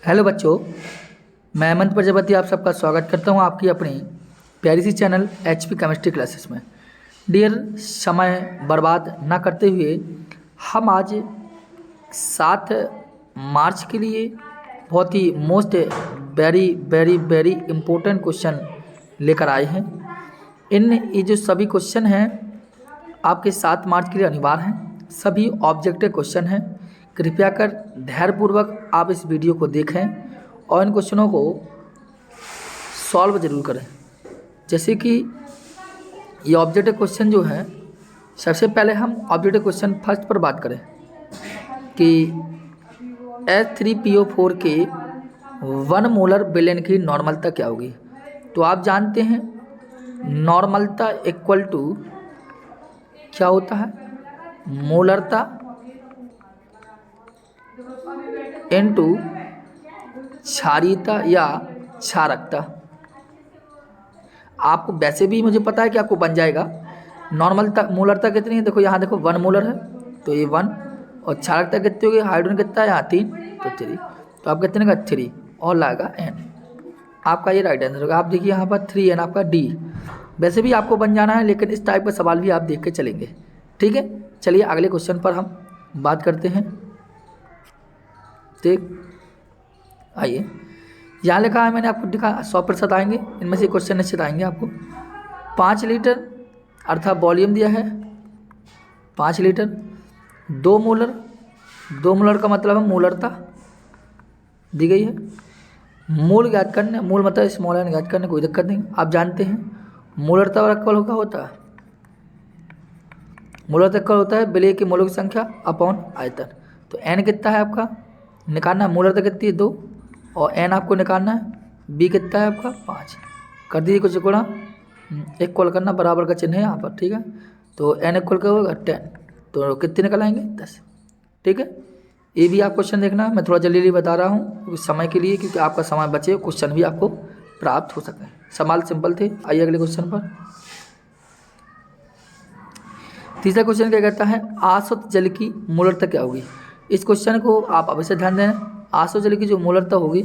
Hello बच्चों, मैं हेमंत प्रजापति आप सबका स्वागत करता हूं आपकी अपनी प्यारी सी चैनल एचपी केमिस्ट्री क्लासेस में। डियर, समय बर्बाद ना करते हुए हम आज 7 मार्च के लिए बहुत ही most very very very important question लेकर आए हैं। ये जो सभी क्वेश्चन हैं आपके 7 मार्च के लिए अनिवार्य हैं। सभी ऑब्जेक्टिव क्वेश्चन हैं। कृपया कर धैर्यपूर्वक आप इस वीडियो को देखें और इन क्वेश्चनों को सॉल्व जरूर करें। जैसे कि ये ऑब्जेक्टिव क्वेश्चन जो है, सबसे पहले हम ऑब्जेक्टिव क्वेश्चन फर्स्ट पर बात करें कि H3PO4 के 1 मोलर विलेन की नॉर्मलता क्या होगी। तो आप जानते हैं नॉर्मलता इक्वल टू क्या होता है, मोलरता इनटू क्षारीयता या क्षारकता। आपको वैसे भी मुझे पता है कि आपको बन जाएगा। नॉर्मलता मोलरता कितनी है, देखो यहाँ देखो 1 मोलर है तो ये 1, और क्षारकता कितनी होगी, हाइड्रोजन कितना है यहाँ 3 तो 3, तो आप कितने का 3 और लाएगा n। आपका ये राइट आंसर होगा। आप देखिए यहाँ पर 3n आपका D। वैसे भी आपको बन जाना है, लेकिन इस टाइप का सवाल भी आप देख के चलेंगे। ठीक है, चलिए अगले क्वेश्चन पर हम बात करते हैं। ठीक, आइए, यहाँ लिखा है, मैंने आपको दिखा 100% आएंगे, इनमें से क्वेश्चन निश्चित आएंगे आपको। 5 लीटर अर्थात वॉल्यूम दिया है 5 लीटर, 2 मोलर, 2 मोलर का मतलब है मोलरता दी गई है। मोल ज्ञात करने, मोल मतलब स्मॉल एन ज्ञात करने, कोई दिक्कत नहीं। आप जानते हैं मोलरता और इक्वल क्या होता है, मोलरता इक्वल होता है विलेय के मोलों की संख्या अपॉन आयतन। तो एन कितना है आपका निकालना है, मोलरता कितनी है 2, और एन आपको निकालना है, बी कितना है आपका 5। कर दीजिए कुछ गुणा, इक्वल करना, बराबर का चिन्ह है यहाँ पर। ठीक है, तो एन इक्वल क्या होगा 10, तो कितने निकल आएंगे 10। ठीक है, ये भी आप क्वेश्चन देखना, मैं थोड़ा जल्दी जल्दी बता रहा हूँ क्योंकि समय के लिए, क्योंकि आपका समय बचे, क्वेश्चन भी आपको प्राप्त हो सके। सवाल सिंपल थे। आइए अगले क्वेश्चन पर। तीसरा क्वेश्चन क्या कहता है, आसुत जल की मोलरता क्या होगी। इस क्वेश्चन को आप अवश्य ध्यान देना। आसुत जल की जो मोलरता होगी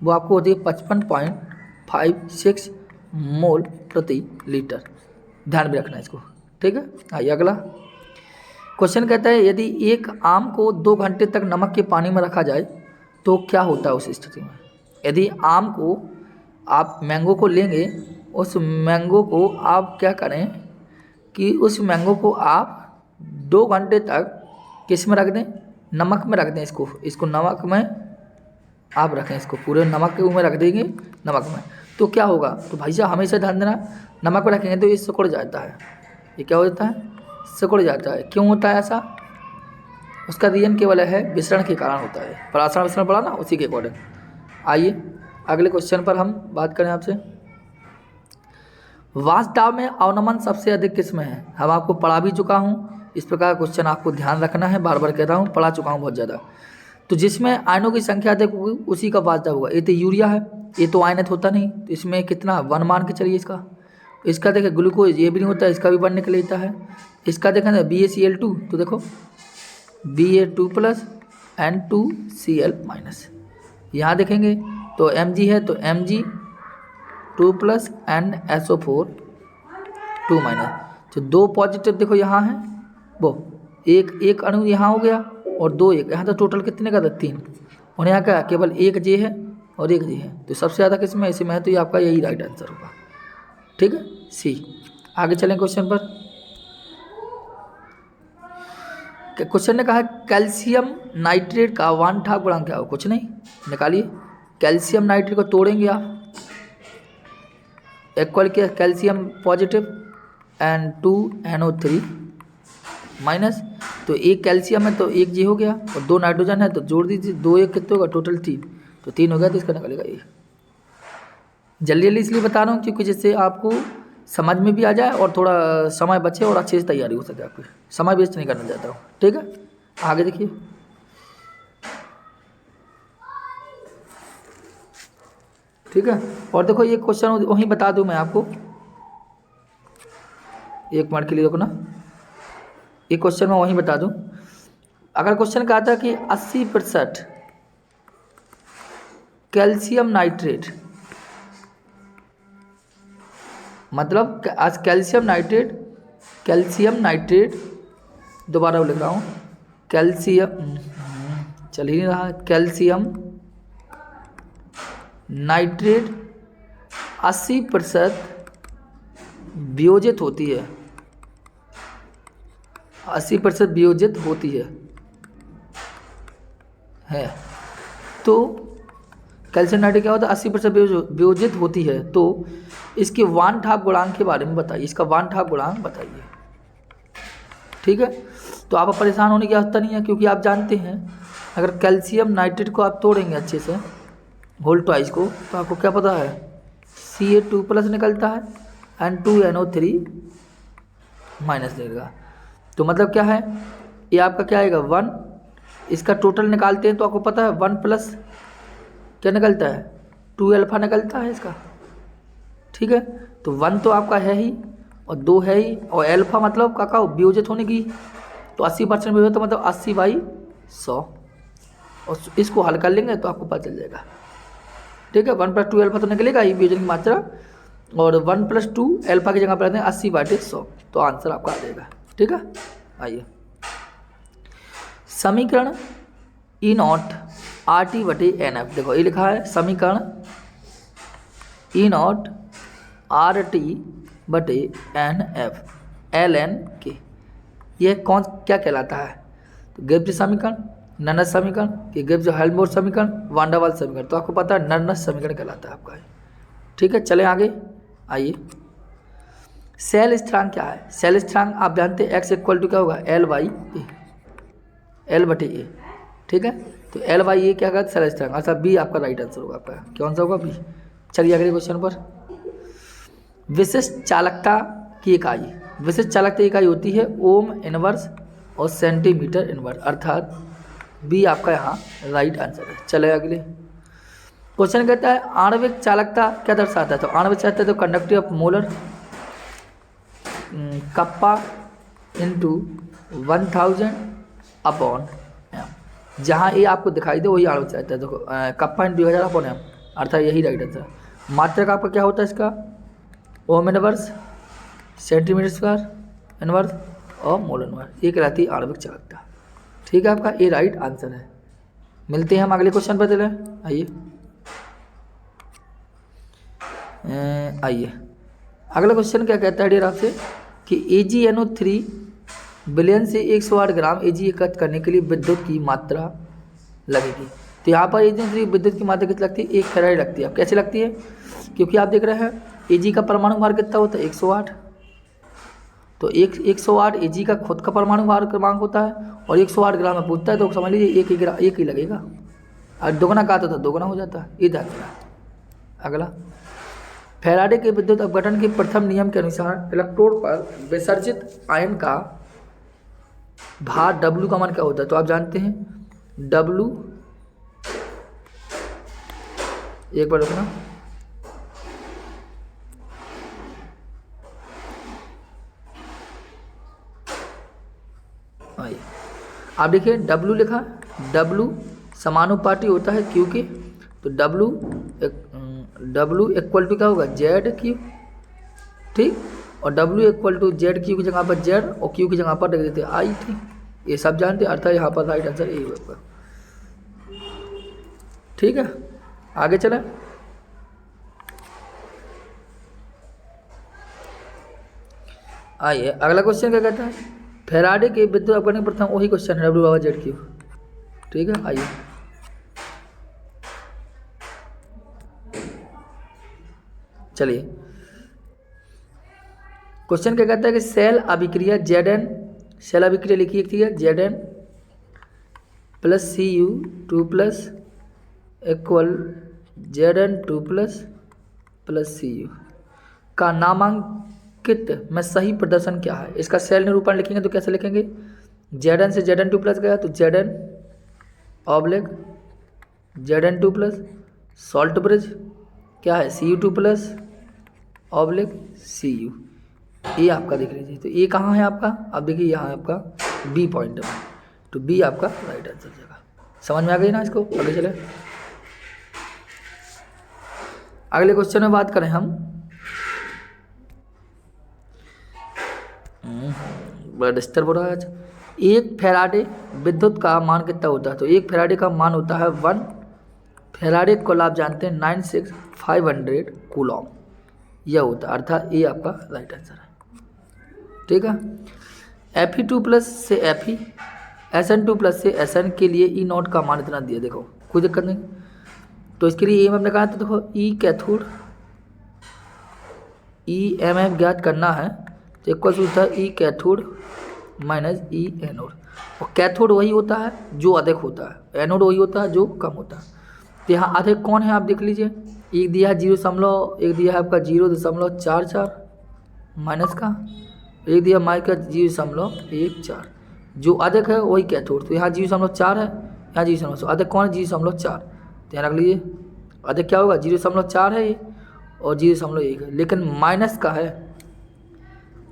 वो आपको होती है 55.56 मोल प्रति लीटर। ध्यान में रखना इसको। ठीक है, आइए अगला क्वेश्चन कहता है, यदि एक आम को 2 घंटे तक नमक के पानी में रखा जाए तो क्या होता है उस स्थिति में। यदि आम को आप मैंगो को लेंगे, उस मैंगो को आप क्या करें कि उस मैंगो को आप 2 घंटे तक किस में रख दें, नमक में रख दें। इसको नमक में आप रखें, इसको पूरे नमक के में रख देंगे, नमक में, तो क्या होगा। तो भाई साहब हमेशा ध्यान देना, नमक में रखेंगे तो ये सिकुड़ जाता है। ये क्या हो जाता है, सिकुड़ जाता है। क्यों होता है ऐसा, उसका रीजन केवल है विसरण के कारण होता है। परासरण विसरण पड़ा ना, उसी के अकॉर्डिंग। आइए अगले क्वेश्चन पर हम बात करें आपसे। वास्तव में अवनमन सबसे अधिक किस में है। हम आपको पढ़ा भी चुका हूँ, इस प्रकार क्वेश्चन आपको ध्यान रखना है, बार बार कह रहा हूँ, पढ़ा चुका हूँ बहुत ज़्यादा। तो जिसमें आयनों की संख्या अधिक होगी उसी का वास्तव होगा। ये तो यूरिया है, ये तो आयनित होता नहीं, तो इसमें कितना 1 मान के चलिए। इसका देखें ग्लूकोज, ये भी नहीं होता, इसका भी 1 निकल लेता है। इसका देखें BaCl2, तो देखो Ba2+ N2Cl-। यहाँ देखेंगे तो Mg है तो Mg2+ NSO4 2-। तो 2 पॉजिटिव देखो यहाँ है, वो एक अणु यहाँ हो गया और 2 एक यहाँ, तो टोटल कितने का था 3, और यहाँ का केवल 1 J है और 1 J है। तो सबसे ज़्यादा किसमें, इसमें है, तो ये आपका यही राइट आंसर होगा। ठीक है, सी। आगे चलें क्वेश्चन पर। क्वेश्चन ने कहा कैल्शियम नाइट्रेट का वानठाक गुणांक क्या हो। कुछ नहीं, निकालिए। कैल्शियम नाइट्रेट को तोड़ेंगे आप, इक्वल किया कैल्शियम पॉजिटिव N2NO3 माइनस, तो 1 कैल्शियम है तो 1 J हो गया, और 2 नाइट्रोजन है तो जोड़ दीजिए, 2 1 कितने होगा, टोटल 3, तो 3 हो गया, तो इसका निकलेगा ये। जल्दी जल्दी इसलिए बता रहा हूँ क्योंकि जिससे आपको समझ में भी आ जाए और थोड़ा समय बचे और अच्छे से तैयारी हो सके आपकी। समय वेस्ट नहीं करना चाहता हूँ। ठीक है, आगे देखिए। ठीक है, और देखो ये क्वेश्चन वहीं बता दूँ मैं आपको, 1 मिनट के लिए रुकना। ये क्वेश्चन मैं वहीं बता दूँ। अगर क्वेश्चन कहा था कि 80% कैल्शियम नाइट्रेट, मतलब आज कैल्शियम नाइट्रेट दोबारा लिख रहा हूँ, कैल्शियम चल ही नहीं रहा, कैल्शियम नाइट्रेट 80% वियोजित होती है, 80% वियोजित होती है। तो कैल्शियम नाइट्रेट क्या होता है, 80% वियोजित होती है। तो इसके वान ठाप गुणांक के बारे में बताइए, इसका वान ठाप गुणांक बताइए। ठीक है, तो आप परेशान होने की आवश्यकता नहीं है, क्योंकि आप जानते हैं अगर कैल्शियम नाइट्रेट को आप तोड़ेंगे अच्छे से होल ट्वाइस को, तो आपको क्या पता है Ca2+ निकलता है एंड 2NO3- देगा। तो मतलब क्या है, ये आपका क्या आएगा 1, इसका टोटल निकालते हैं तो आपको पता है 1 प्लस क्या निकलता है 2 अल्फा निकलता है इसका। ठीक है, तो 1 तो आपका है ही और 2 है ही, और अल्फा मतलब का वियोजित होने की, तो 80% वियोजित मतलब 80/100, और इसको हल कर लेंगे तो आपको पता चल जाएगा। ठीक है, 1 + 2 अल्फा तो निकलेगा ही वियोजन की मात्रा, और 1 + 2 अल्फा की जगह पर रहते हैं 80/100, तो आंसर आपका आ जाएगा। ठीक है, आइए समीकरण E0 RT/NF, देखो ये लिखा है समीकरण E0 RT/NF ln के, यह कौन क्या कहलाता है, तो गिब्स समीकरण, ननस समीकरण, कि गिब्स हेल्महोल्ट्ज समीकरण, वान डेर वाल्स समीकरण, तो आपको पता है ननस समीकरण कहलाता है आपका। ठीक है, चलें आगे, आइए सेल स्थिरांक क्या है। सेल स्थिरांक आप जानते हैं x = क्या होगा L/A। ठीक है, तो L/A क्या होगा सेल स्थिरांक, अच्छा बी आपका राइट आंसर होगा आपका, कौन सा होगा बी। चलिए अगले क्वेश्चन पर, विशिष्ट चालकता की इकाई, विशिष्ट चालकता की इकाई होती है ओम इनवर्स और सेंटीमीटर इनवर्स, अर्थात बी आपका यहाँ राइट आंसर है। चले अगले क्वेश्चन, कहता है आणविक चालकता क्या दर्शाता है, तो आणविक चालकता तो conductivity of molar kappa into 1000/m, जहाँ ये आपको दिखाई दे वही आणविक चालकता है। देखो कप्पा इंटू 1000/m, अर्थात यही राइट आंसर। मात्रक आपका क्या होता है इसका ohm inverse, centimetre square inverse और मोल इनवर्स, ये कहलाती है आणविक चालकता। ठीक है, आपका ये राइट आंसर है। मिलते हैं हम अगले क्वेश्चन पर, चले आइए अगला क्वेश्चन क्या कहता है डियर आपसे कि AgNO3 बिलियन से 108 ग्राम Ag एकत्र करने के लिए विद्युत की मात्रा लगेगी। तो यहाँ पर AgNO3 विद्युत की मात्रा कितनी लगती है, 1 फैराड लगती है। अब कैसे लगती है, क्योंकि आप देख रहे हैं Ag का परमाणु भार कितना होता है 108, तो 108 Ag का खुद का परमाणु भार क्रमांक होता है, और 108 ग्राम में पूछता है तो समझ लीजिए एक ही लगेगा, और दोगुना का तो दोगुना हो जाता है, ये ध्यान रखना। अगला, फैराडे के विद्युत अपघटन के प्रथम नियम के अनुसार इलेक्ट्रोड पर विसर्जित आयन का भार W का मान क्या होता है, तो आप जानते हैं W, एक बार रुकना, आइए आप देखिए W लिखा, W समानुपाती होता है Q के, तो W = क्या होगा ZQ, ठीक, और W = ZQ की जगह पर Z और Q की जगह पर रख देते I, ठीक, ये सब जानते हैं, अर्थात यहाँ पर राइट आंसर यही होगा। ठीक है, आगे चलें, आइए अगला क्वेश्चन क्या कहता है, फैराडे के विद्युत अपघटन प्रथम, वही क्वेश्चन है W/ZQ। ठीक है, आइए चलिए क्वेश्चन क्या कहता है कि सेल अभिक्रिया Zn, सेल अभिक्रिया लिखिए, ठीक है, Zn + Cu2+ = Zn2+ + Cu का नामांकित में सही प्रदर्शन क्या है। इसका सेल निरूपण लिखेंगे तो कैसे लिखेंगे, Zn से Zn2+ गया तो Zn/Zn2+, सॉल्ट ब्रिज क्या है Cu2+/Cu, ये आपका देख लीजिए। तो ये कहाँ है आपका, अब देखिए यहाँ है आपका बी पॉइंट में, तो बी आपका राइट आंसर जगह। समझ में आ गई ना इसको, आगे चले अगले क्वेश्चन में बात करें हम, बड़ा डिस्टर्ब हो रहा है आज। एक फैराडे विद्युत का मान कितना होता है? तो एक फैराडे का मान होता है 1 फैराडे को आप जानते हैं 96500 कूलॉम, यह होता है, अर्थात ये आपका राइट आंसर है। ठीक है। Fe2+ से Fe, Sn2+ से Sn के लिए E नॉट का मान इतना दिया, देखो कोई दिक्कत नहीं। तो इसके लिए एम हमने कहा था, देखो E cathode E M F ज्ञात करना है, तो इक्वल होता है E cathode minus E anode. और कैथोड वही होता है जो अधिक होता है, एनोड वही होता है जो कम होता है। तो यहाँ अधिक कौन है आप देख लीजिए, एक दिया है 0, एक दिया है आपका 0.44 माइनस का, एक दिया माइनस का 0.14, जो अधिक है वही कैथोड। तो यहाँ 0.4 है, यहाँ 0.4, अधिक कौन है 0.4, तो यहाँ रख लीजिए अधिक क्या होगा 0.4 है ये, और 0.1 है, लेकिन माइनस का है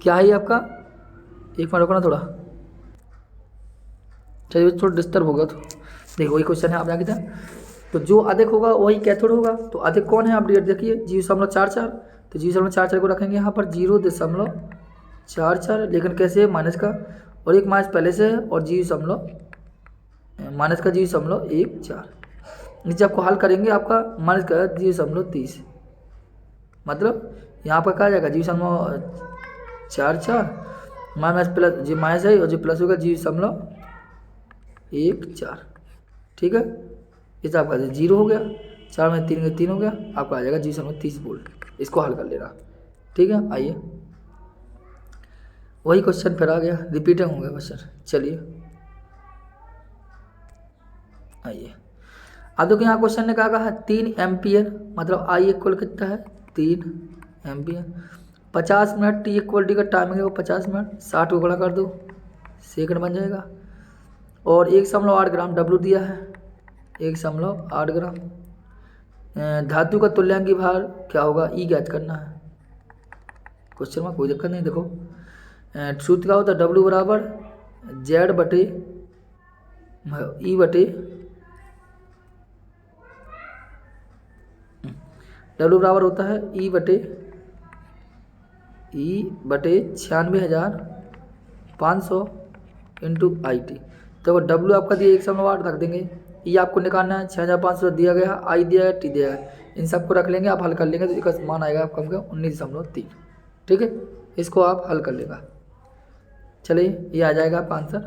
क्या है ये आपका, एक मिनट रुको ना थोड़ा, चलिए थोड़ा डिस्टर्ब होगा। तो देखो वही क्वेश्चन है आप आगे था, तो जो अधिक होगा वही कैथोड होगा। तो अधिक कौन है आप देखिए 0.44, तो 0.44 को रखेंगे यहाँ पर 0.44, लेकिन कैसे माइनस का, और एक माइनस पहले से है, और माइनस का 0.14, नीचे आपको हल करेंगे आपका माइनस का 0.30, मतलब यहाँ पर कहा जाएगा 0.44 माइनस प्लस, जो माइनस है और जो प्लस होगा 0.14। ठीक है, इस आपका 0 हो गया, 4 में 3 का 3 हो गया, आपका आ जाएगा 0.30 वोल्ट। इसको हल कर लेना। ठीक है, आइए वही क्वेश्चन फिर आ गया, रिपीटिंग हो गया क्वेश्चन। चलिए आइए, अब देखो यहाँ क्वेश्चन ने कहा 3 एम्पियर, मतलब आई इक्वल कितना है 3 एम्पियर, 50 मिनट टी इक्वलिटी का टाइमिंग है वो 50 मिनट, 60 को गुणा कर दो सेकंड बन जाएगा, और 1.8 ग्राम डब्लू दिया है, 1.8 ग्राम। धातु का तुल्यांकी भार क्या होगा, ई ज्ञात करना है क्वेश्चन में, कोई दिक्कत नहीं। देखो सूत्र क्या होता है, डब्लू बराबर जेड बटे ई बटे, डब्लू बराबर होता है ई बटे 96,500 इंटू आई टी। तो डब्लू आपका दिया 1.8 रख देंगे, ई आपको निकालना है 6,500 दिया गया, आई दिया गया, टी दिया गया, इन सबको रख लेंगे, आप हल कर लेंगे तो इसका मान आएगा आपका 19.3। ठीक है, इसको आप हल कर लेगा। चलिए ये आ जाएगा आपका आंसर।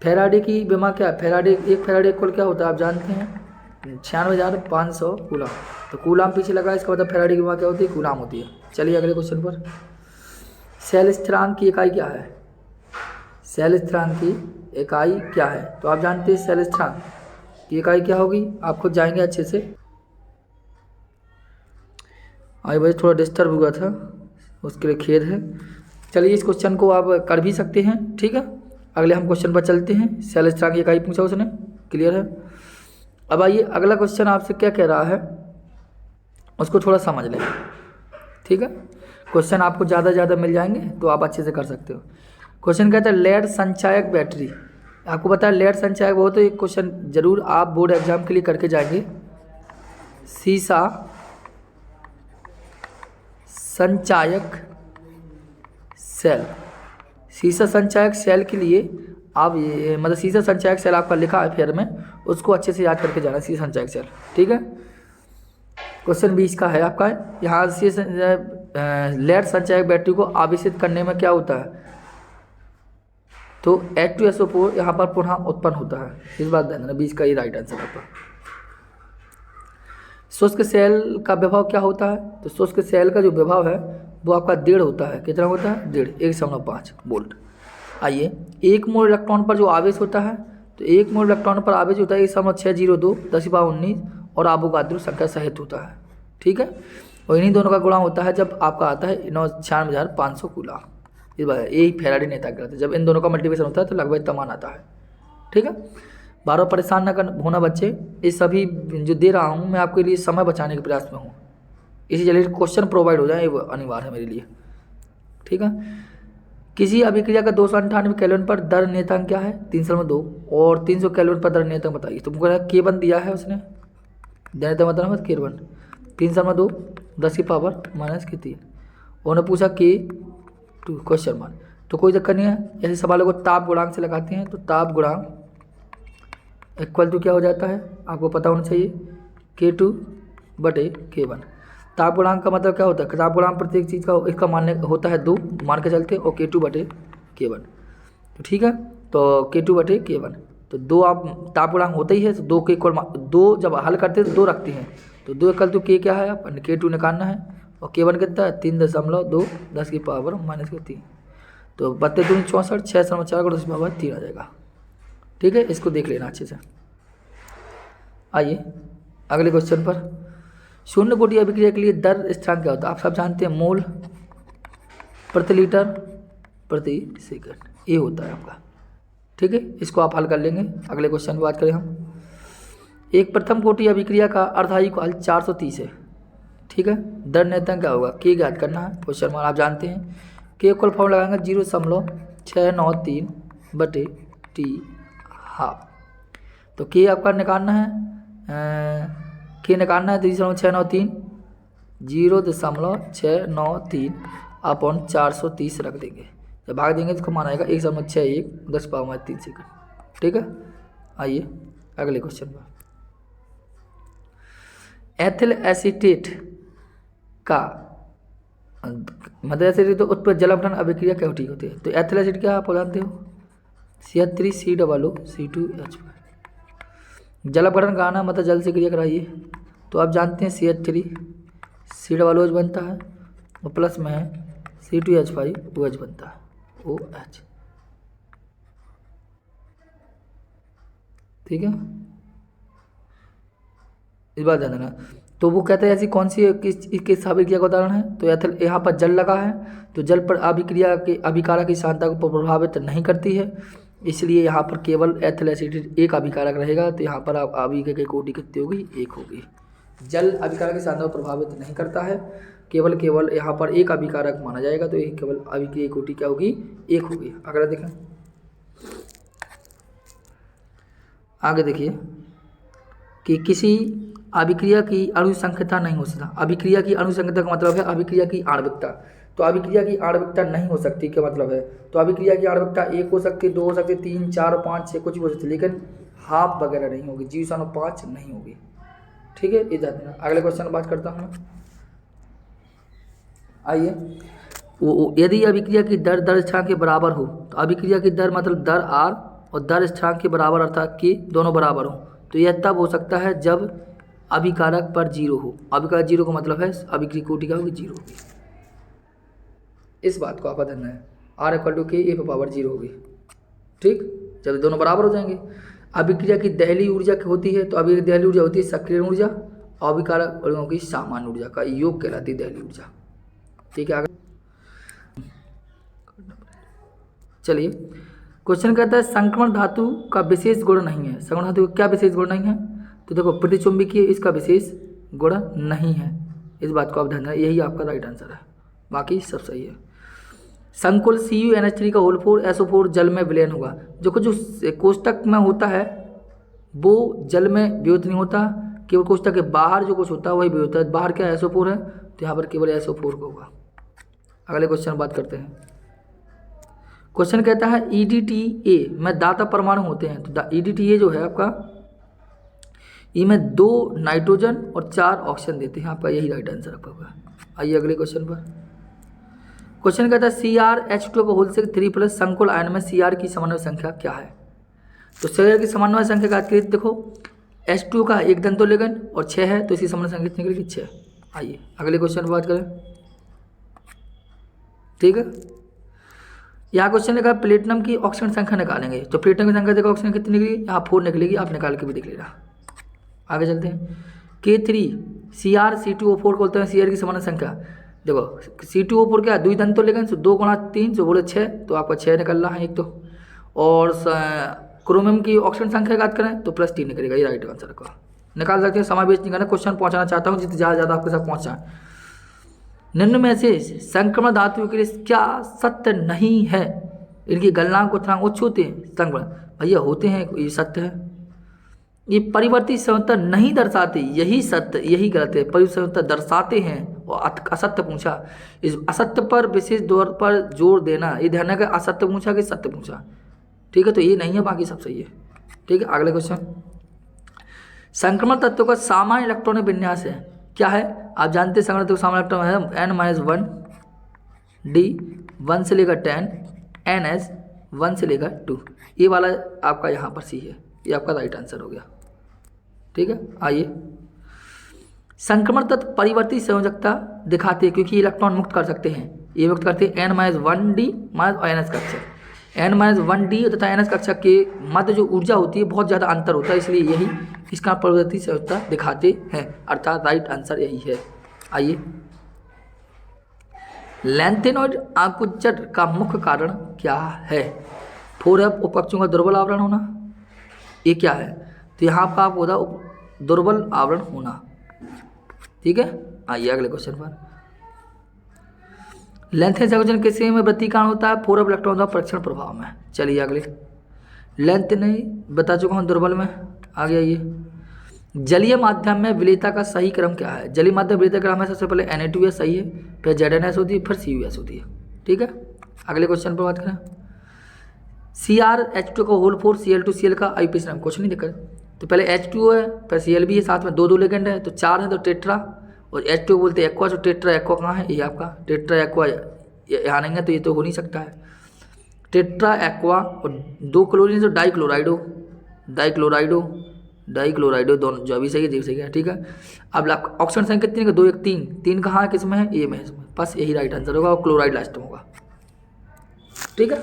फैराडे की विमा क्या है, एक फैराडे इक्वल क्या होता है आप जानते हैं 96,500 कूलाम। तो कूलाम पीछे लगा, इसका मतलब फैराडे की विमा क्या होती है, कूलाम होती है। चलिए अगले क्वेश्चन पर, सेल स्थिरांक की इकाई क्या है, सेल स्थिरांक की इकाई क्या है, तो आप जानते हैं सेल स्थिरांक की इकाई क्या होगी, आप खुद जाएंगे अच्छे से। आई भाई थोड़ा डिस्टर्ब हुआ था, उसके लिए खेद है। चलिए इस क्वेश्चन को आप कर भी सकते हैं। ठीक है, अगले हम क्वेश्चन पर चलते हैं। सेल स्थिरांक की इकाई पूछा उसने, क्लियर है। अब आइए अगला क्वेश्चन आपसे क्या कह रहा है उसको थोड़ा समझ लें। ठीक है, क्वेश्चन आपको ज़्यादा मिल जाएंगे तो आप अच्छे से कर सकते हो। क्वेश्चन कहता है लेड संचायक बैटरी, आपको पता है लेड संचायक वो, तो एक क्वेश्चन जरूर आप बोर्ड एग्जाम के लिए करके जाएंगे। सीसा संचायक सेल, सीसा संचायक सेल के लिए आप ये मतलब सीसा संचायक सेल आपका लिखा है फेयर में, उसको अच्छे से याद करके जाना, सीसा संचायक सेल। ठीक है, क्वेश्चन 20 का है आपका, यहाँ से लेड संचायक बैटरी को आवेशित करने में क्या होता है, तो H2SO4 यहाँ पर पुनः उत्पन्न होता है, इस बात ध्यान देना, 20 का ही राइट आंसर आपका। शुष्क सेल का विभव क्या होता है, तो शुष्क सेल का जो विभव है वो आपका 1.5 होता है, कितना होता है 1.5 वोल्ट। आइए एक मोल इलेक्ट्रॉन पर जो आवेश होता है, तो एक मोल इलेक्ट्रॉन पर आवेश होता है 1.602 10⁻19 और अवोगाद्रो संख्या सहित होता है। ठीक है, और इन्हीं दोनों का गुणा होता है जब आपका आता है 96,500 कूलाम। इस बार यही फैराडे ने तय करते, जब इन दोनों का मल्टीप्लिकेशन होता है तो लगभग तमान आता है। ठीक है, बार बार परेशान ना होना बच्चे, इस सभी जो दे रहा हूँ मैं आपके लिए समय बचाने के प्रयास में हूँ, इसी जरिए क्वेश्चन प्रोवाइड हो जाए, ये अनिवार्य है मेरे लिए। ठीक है, किसी अभिक्रिया का 298 केल्विन पर दर नियतांक क्या है 302 और 300 केल्विन पर दर नियतांक बताइए। तुमको K1 दिया है उसने, देने मतलब K1, 3 शर्मा 2 10 की पावर माइनस की 3। उन्होंने पूछा K2 क्वेश्चन मार्क, तो कोई दिक्कत नहीं है। ऐसे सवालों को ताप गुणांक से लगाते हैं, तो ताप गुणांक इक्वल टू क्या हो जाता है आपको पता होना चाहिए, K2 बटे K1। ताप गुणांक का मतलब क्या होता है, ताप गुणांक प्रत्येक चीज़ का इसका मानने होता है 2 मान के चलते, और K2 बटे K1। तो ठीक है, तो K2 बटे K1, तो 2 आप ताप गुणांक होता ही है, तो 2 के इक्वल 2 जब हल करते हैं तो 2 रखते हैं, तो 2 इक्वल टू K क्या है आप K2 निकालना है, और K1 कितना है 3.2 10 की पावर माइनस की 3। तो 32 दूनी 64, 6 शर्मा 4 10 की पावर 3 आ जाएगा। ठीक है, इसको देख लेना अच्छे से। आइए अगले क्वेश्चन पर। शून्य कोटि अभिक्रिया के लिए दर स्थिरांक क्या होता है, आप सब जानते हैं मोल प्रति लीटर प्रति सेकंड, ये होता है आपका। ठीक है, इसको आप हल कर लेंगे। अगले क्वेश्चन की बात करें हम, एक प्रथम कोटि अभिक्रिया का अर्धायु काल 430 है। ठीक है, दर निर्धारण क्या होगा, K ज्ञात करना है, क्वेश्चन मार्क आप जानते हैं। K इक्वल फॉर्म लगाएंगे 0.693 बटे T हाफ। तो K आपका निकालना है, K निकालना है, तो 0.693 0.693 अपॉन 430 रख देंगे, जब भाग देंगे तो इसको मान आएगा 1.61 10 पावर 3 सेकंड। ठीक है, आइए अगले क्वेश्चन पर। एथिल एसीटेट का मतलब एसिड तो उत्पन्न जल अपघटन अभिक्रिया क्या ठीक होती है, तो एथिल एसिड क्या आप जानते हो, CH3COO C2H5। जल अपघटन का आना मतलब जल से क्रिया कराइए, तो आप जानते हैं CH3COOH बनता है, और प्लस में C2H5OH बनता है OH। ठीक है, इस बात ध्यान देना। तो वो कहते हैं ऐसी कौन सी किस अभिक्रिया का उदाहरण है, तो एथिल यहाँ पर जल लगा है, तो जल पर अभिक्रिया के अभिकारक की सांद्रता को प्रभावित नहीं करती है, इसलिए यहाँ पर केवल एथिल एसिड एक अभिकारक रहेगा। तो यहाँ पर आप अभिक्रिया की कोटि कितनी होगी, 1 होगी। जल अभिकारक की सांद्रता को प्रभावित नहीं करता है, केवल यहाँ पर एक अभिकारक माना जाएगा, तो एक केवल अभिक्रिया की कोटि क्या होगी, 1 होगी। अगला देखें, आगे देखिए कि किसी अभिक्रिया की अणु संख्या नहीं हो सकता। अभिक्रिया की अणु संख्या का मतलब है अभिक्रिया की आणविकता, तो अभिक्रिया की आणविकता नहीं हो सकती क्या मतलब है, तो अभिक्रिया की आणविकता 1 हो सकती, 2 हो सकती, 3 4 5 6 कुछ भी हो सकती, लेकिन हाफ वगैरह नहीं होगी, 0.5 नहीं होगी। ठीक है, इधर देना। अगले क्वेश्चन बात करता हूँ। आइए, यदि अभिक्रिया की दर स्थिरांक के बराबर हो, तो अभिक्रिया की दर मतलब दर R और दर स्थिरांक के बराबर अर्थात K दोनों बराबर हो, तो यह तब हो सकता है जब अभिकारक पर 0 हो। अभिकारक 0 का मतलब है अभिक्रिया कोटि क्या होगी, 0 होगी। इस बात को आपका ध्यान है, R equal to K A पर पावर 0 होगी। ठीक, जब दोनों बराबर हो जाएंगे। अभिक्रिया की दहली ऊर्जा होती है, तो अभिक्रिया दहली ऊर्जा होती है सक्रिय ऊर्जा और अभिकारक अणुओं की सामान्य ऊर्जा का योग कहलाती है दहली ऊर्जा। ठीक है, आगे चलिए। क्वेश्चन कहता है संक्रमण धातु का विशेष गुण नहीं है। संक्रमण धातु का क्या विशेष गुण नहीं है, तो देखो प्रतिचुंबकीय इसका विशेष गुण नहीं है। इस बात को आप ध्यान देना, यही आपका राइट आंसर है, बाकी सब सही है। संकुल CuNH3 का होल 4 SO4 जल में विलयन होगा। जो कोष्टक में होता है वो जल में वियुक्त नहीं होता, केवल कोष्टक के बाहर जो कुछ होता है वही वियुक्त है। बाहर क्या SO4 है, तो यहाँ पर केवल SO4 का होगा। अगले क्वेश्चन बात करते हैं। क्वेश्चन कहता है EDTA में दाता परमाणु होते हैं, तो EDTA जो है आपका इसमें 2 नाइट्रोजन और 4 ऑक्सीजन देते हैं, आपका यही राइट आंसर आपका होगा। आइए अगले क्वेश्चन पर। क्वेश्चन कहता है CrH2 का होल से 3+ संकुल आयन में Cr की समन्वय संख्या क्या है, तो Cr की समन्वय संख्या का अर्थ देखो H2 का एक दंतो लेगन और 6 है, तो इसकी समन्वय संख्या कितनी निकलेगी, 6। आइए अगले क्वेश्चन पर बात करें। ठीक है, यहाँ क्वेश्चन लिखा प्लेटिनम की ऑक्सीजन संख्या निकालेंगे, तो प्लेटिनम की संख्या देखो ऑक्सीजन कितनी निकलेगी, यहाँ 4 निकलेगी, आप निकाल के भी देख लेना। आगे चलते हैं। K3CrC2O4 को बोलते हैं Cr की समन्वय संख्या। देखो C2O4 क्या है, 2 दंतो लेकिन 2 गुणा 3 जो बोले 6, तो आपका 6 निकल रहा है एक तो। और क्रोमियम की ऑक्सीजन संख्या याद करें तो +3 निकलेगा, ये राइट आंसर का निकाल सकते हैं। समय वेस्ट नहीं करना, क्वेश्चन पहुँचाना चाहता हूँ जितने ज़्यादा आपके साथ पहुँचा। निम्न में से संक्रमण धातु के लिए क्या सत्य नहीं है, इनकी गलनांक उत्तरांक उच्च होते हैं। संक्रमण भैया होते हैं, ये सत्य है। ये परिवर्ती संयोजकता नहीं दर्शाते, यही सत्य, यही गलत है। परिवर्ती संयोजकता दर्शाते हैं और असत्य पूछा। इस असत्य पर विशेष तौर पर जोर देना, ये ध्यान रखना, असत्य पूछा कि सत्य पूछा, ठीक है। तो ये नहीं है, बाकी सब सही है, ठीक है। अगले क्वेश्चन, संक्रमण तत्व का सामान्य इलेक्ट्रॉनिक विन्यास है, क्या है? आप जानते हैं संक्रमण तत्व का सामान्य इलेक्ट्रॉन है n-1 d 1 से लेकर 10 ns 1 से लेकर 2। ये वाला आपका यहाँ पर सी है, ये आपका राइट आंसर हो गया, ठीक है। आइए, संक्रमण तत्व परिवर्ती संयोजकता दिखाते हैं क्योंकि इलेक्ट्रॉन मुक्त कर सकते हैं। ये मुक्त करते हैं n-1d और ns कक्षक, n-1d तथा ns कक्षक के मध्य जो ऊर्जा होती है बहुत ज़्यादा अंतर होता है, इसलिए यही इसका परिवर्ती संयोजकता दिखाते हैं, अर्थात राइट आंसर यही है। आइए, लैंथेनॉइड आकुंचन का मुख्य कारण क्या है? 4f उपकक्षों का दुर्बल आवरण होना, ये क्या है? तो यहाँ पर आपको होता दुर्बल आवरण होना, ठीक है। आइए अगले क्वेश्चन पर, लेंथेन संयोजन किसी में वृद्धि कारण होता है? 4f इलेक्ट्रॉन का परीक्षण प्रभाव में। चलिए अगले, लेंथ नहीं बता चुका हूँ, दुर्बल में आ गया। ये जलीय माध्यम में विलेयता का सही क्रम क्या है? जलीय माध्यम विलेयता क्रम है, सबसे पहले Na2S सही है, फिर ZnS होती है, फिर CuS होती है, ठीक है। अगले क्वेश्चन पर बात करें, CrH2 का होल 4 Cl2Cl का आईपीएस नाम, कुछ नहीं दिक्कत। तो पहले H2O है, फिर Cl भी है, साथ में दो लेगेंड है, तो 4 है, तो टेट्रा, और H2O बोलते हैं एक्वा, जो टेट्रा एक्वा कहाँ है? ये आपका टेट्रा एक्वा यहाँ नहीं है, तो ये तो हो नहीं सकता है। टेट्रा एक्वा और 2 क्लोरीन तो डाइक्लोराइडो, डाइक्लोराइडो दोनों, जो भी सही है जो सही है, ठीक है। अब ऑक्सीजन संख्या कितनी है? 2 1 3, 3 कहाँ है, किस में है? ए में है, इसमें बस यही राइट आंसर होगा, और क्लोराइड लास्ट में होगा, ठीक है।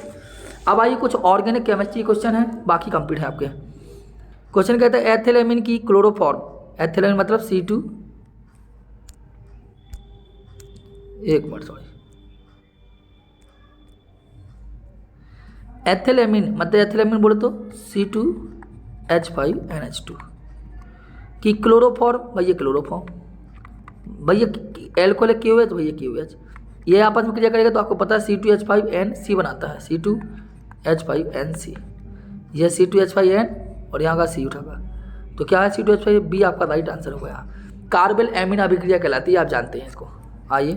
अब आइए कुछ ऑर्गेनिक केमिस्ट्री क्वेश्चन है, बाकी कंप्लीट है आपके। क्वेश्चन कहता है एथिलेमिन की क्लोरोफॉर्म, एथिलेमिन मतलब C2, एक मिनट सॉरी, एथिलेमिन मतलब एथिलेमिन बोले तो C2H5NH2 की क्लोरोफॉर्म, भैया क्लोरोफॉर्म, भैया एल्कोहल KOH, भैया KOH, ये आपस में क्रिया करेगा तो आपको पता है C2H5NC बनाता है, C2H5NC, यह C2H5N और यहाँ का C उठागा, तो क्या है C2H5, बी आपका राइट आंसर होगा। यहाँ कार्बल एमिन अभिक्रिया कहलाती है, आप जानते हैं इसको। आइए,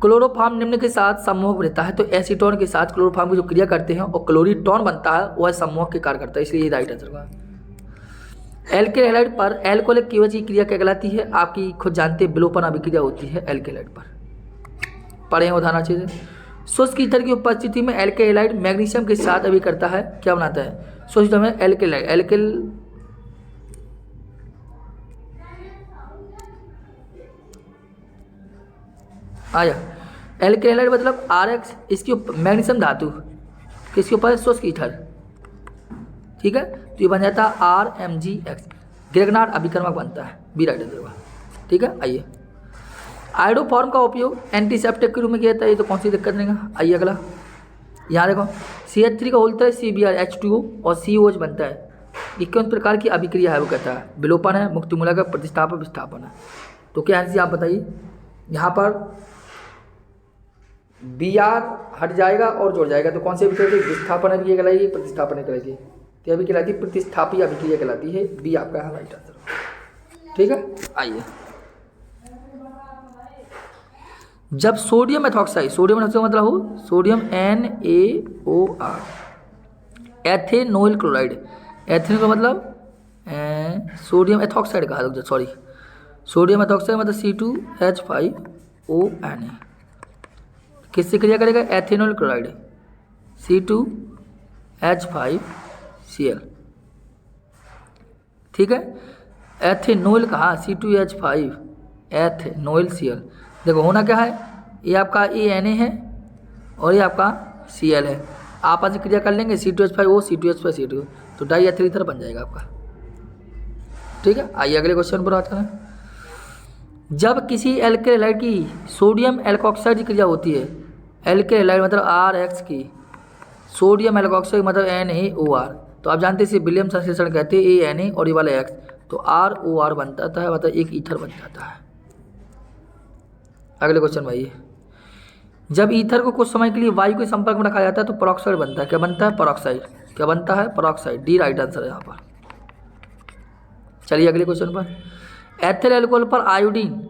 क्लोरोफॉर्म निम्न के साथ समूह बनता है, तो एसीटोन के साथ क्लोरोफॉर्म की जो क्रिया करते हैं और क्लोरीटोन बनता है वह समूह के कार्य करता है, इसलिए ये राइट आंसर होगा। एल्केल हैलाइड पर एल्कोहलिक KOH की क्रिया क्या कहलाती है? आपकी खुद जानते हैं, विलोपन अभिक्रिया होती है एल्केल हैलाइड पर, पढ़े हैं उदाहरण अच्छे से। शुष्क ईथर की उपस्थिति में एल्केल हैलाइड मैग्नीशियम के साथ अभी करता है, क्या बनाता है? शुष्क में एल्केल आया, एल्केल हैलाइड मतलब RX, इसकी मैग्नीशियम धातु किसके ऊपर है? शुष्क ईथर, ठीक है। तो ये बन जाता है RMgX, ग्रेगनार्ड अभिकर्मक बनता है, बी राइट आंसर होगा, ठीक है। आइए, आयोडोफॉर्म का उपयोग एंटीसेप्टिक के रूप में किया जाता है, ये तो कौन सी दिक्कत नहीं है। आइए अगला, यहाँ देखो CH3 का होता है CbRH2O और COH बनता है, ये कौन प्रकार की अभिक्रिया है? वो कहता है विलोपन है, मुक्तिमूलक है, प्रतिस्थापन विस्थापन है। तो क्या है आप बताइए, यहाँ पर Br हट जाएगा और जुड़ जाएगा, तो कौन सी अभिक्रिया? विस्थापन अभिक्रिया कहलाएगी, प्रतिस्थापन कहलाएगी, तो अभी कहलाती है प्रतिस्थापी अभिक्रिया कहलाती है, बी आपका है राइट आंसर, ठीक है। आइए, जब सोडियम एथॉक्साइड, सोडियम मतलब हो सोडियम NaOR, एथेनोइल क्लोराइड, एथेनोल का मतलब सोडियम एथॉक्साइड कहा, सॉरी सोडियम एथॉक्साइड मतलब C2H5ONa, किससे क्रिया करेगा? एथेनोइल क्लोराइड, C2H5Cl, ठीक है। एथेनोइल कहा, C2H5 एथेनोइल Cl, देखो होना क्या है, ये आपका Na है और ये आपका Cl है, आपस में क्रिया कर लेंगे C2H5O C2H5Cl, तो डाई एथिल ईथर बन जाएगा आपका, ठीक है। आइए अगले क्वेश्चन पर बात करें, जब किसी एल्केल हैलाइड की सोडियम एल्कोक्साइड की क्रिया होती है, एल्केल हैलाइड मतलब RX की, सोडियम एल्कोक्साइड मतलब NaOR, तो आप जानते हैं इसे विलियम संश्लेषण कहते हैं, Na और ये वाला X, तो ROR बनता है, मतलब एक ईथर बन जाता है। अगले क्वेश्चन भाई, जब ईथर को कुछ समय के लिए वायु के संपर्क में रखा जाता है तो पेरोक्साइड बनता है, क्या बनता है? पेरोक्साइड, क्या बनता है? पेरोक्साइड, डी राइट आंसर है यहाँ पर, चलिए अगले क्वेश्चन पर। एथिल एल्कोहल पर आयोडीन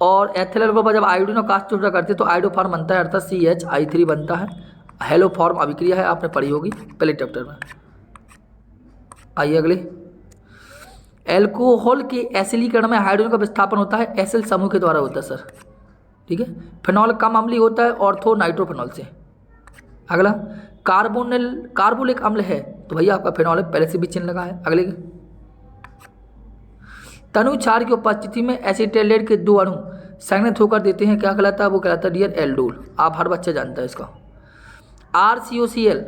और एथिल एल्कोहल पर जब आयोडीन और कास्ट टूटा करते हैं तो आयोडोफॉर्म बनता है, अर्थात CH3 बनता है। हेलोफॉर्म अभिक्रिया है, आपने पढ़ी होगी पहले चैप्टर में। आइए अगले, एल्कोहल के एसिलीकरण में हाइड्रोजन का विस्थापन होता है एसिल समूह के द्वारा होता है सर, ठीक है। फिनॉल कम अम्लीय होता है ऑर्थो नाइट्रोफिनॉल से। अगला, कार्बोनिक अम्ल है तो भैया आपका फिनॉल पहले से भी चिन्ह लगा है। अगले, तनु क्षार की उपस्थिति में एसिटाइलेट के 2 अणु संघनित होकर देते हैं, क्या कहलाता है? वो कहलाता है डियर एल्डोल। आप हर बच्चा जानता है इसका। RCOCl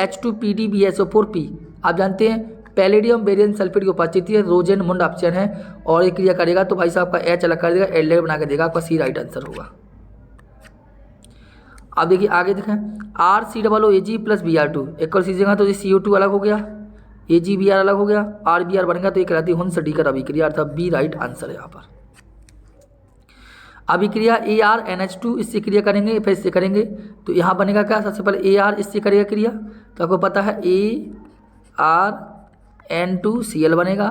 H2PdBSO4P आप जानते हैं पैलेडियम बेरियम सल्फेट की उपस्थिति है, रोजेनमुंड ऑप्शन है और ये क्रिया करेगा तो भाई साहब का H अलग कर देगा, एल्डेहाइड बना के देगा, आपका C राइट आंसर होगा। अब देखिए आगे देखें, RCOOAg प्लस Br2 एक और सीजेगा तो CO2 अलग हो गया, AgBr अलग हो गया, RBr बनेगा तो ये कहलाती है हुंस-डीकर अभिक्रिया, अर्थात B राइट आंसर है यहाँ पर। अभिक्रिया ArNH2 इससे क्रिया करेंगे, फिर इससे करेंगे तो यहाँ बनेगा क्या? सबसे पहले AR इससे करेगा क्रिया तो आपको पता है ArN2Cl बनेगा,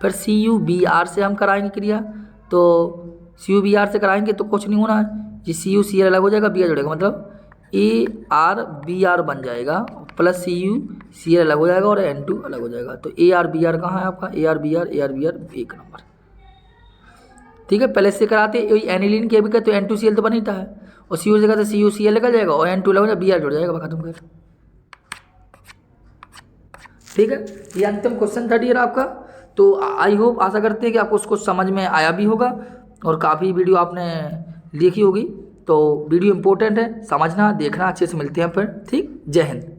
फिर CuBr से हम कराएंगे क्रिया तो CuBr से कराएंगे तो कुछ नहीं होना है, ये CuCl अलग हो जाएगा, Br जुड़ेगा, मतलब ArBr बन जाएगा प्लस CuCl अलग हो जाएगा और N2 अलग हो जाएगा। तो ArBr कहाँ है आपका? ArBr एक नंबर, ठीक है। पहले से कराते एनिलीन के भी तो N2Cl तो बनता है और CO जगह तो CuCl निकल जाएगा और N2 लग जाएगा, Br जुड़ जाएगा, खत्म कर, ठीक है। ये अंतिम क्वेश्चन था डियर आपका। तो आई होप, आशा करते हैं कि आपको उसको समझ में आया भी होगा और काफ़ी वीडियो आपने देखी होगी। तो वीडियो इंपॉर्टेंट है, समझना देखना, अच्छे से मिलते हैं फिर, ठीक। जय हिंद।